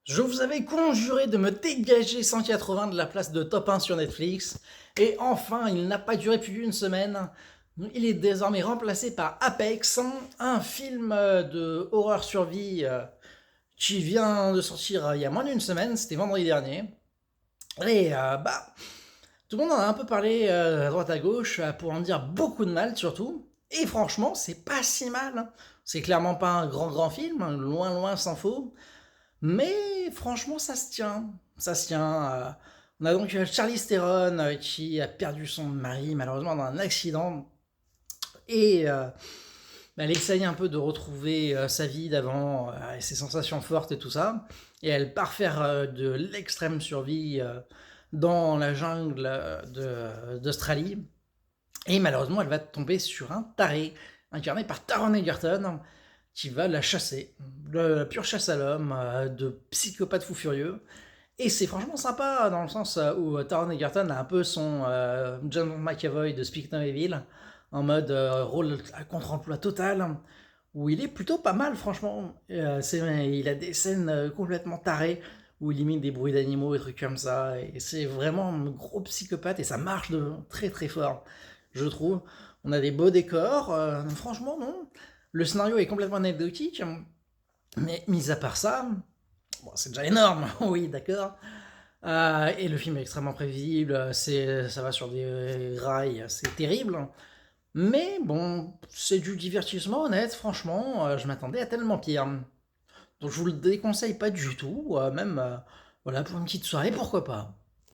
Je vous avais conjuré de me dégager 180 de la place de top 1 sur Netflix, et enfin, il n'a pas duré plus d'une semaine. Il est désormais remplacé par Apex, un film de horreur survie qui vient de sortir il y a moins d'une semaine, c'était vendredi dernier. Et tout le monde en a un peu parlé à droite à gauche, pour en dire beaucoup de mal surtout. Et franchement, c'est pas si mal. C'est clairement pas un grand film, loin loin s'en faut. Mais franchement, ça se tient. Ça se tient. On a donc Charlize Theron qui a perdu son mari malheureusement dans un accident. Et elle essaye un peu de retrouver sa vie d'avant, et ses sensations fortes et tout ça. Et elle part faire de l'extrême survie dans la jungle d'Australie. Et malheureusement, elle va tomber sur un taré, incarné par Taron Egerton, qui va la chasser. La pure chasse à l'homme, de psychopathe fou furieux. Et c'est franchement sympa, dans le sens où Taron Egerton a un peu son John McAvoy de Speak No Evil, en mode rôle à contre-emploi total, où il est plutôt pas mal, franchement. Il a des scènes complètement tarées, où il imite des bruits d'animaux et trucs comme ça, et c'est vraiment un gros psychopathe, et ça marche de très très fort, je trouve. On a des beaux décors, franchement, non. Le scénario est complètement anecdotique, mais mis à part ça, bon, c'est déjà énorme, oui, d'accord. Et le film est extrêmement prévisible, ça va sur des rails, c'est terrible. Mais bon, c'est du divertissement honnête, franchement, je m'attendais à tellement pire. Donc je vous le déconseille pas du tout, même voilà, pour une petite soirée, pourquoi pas.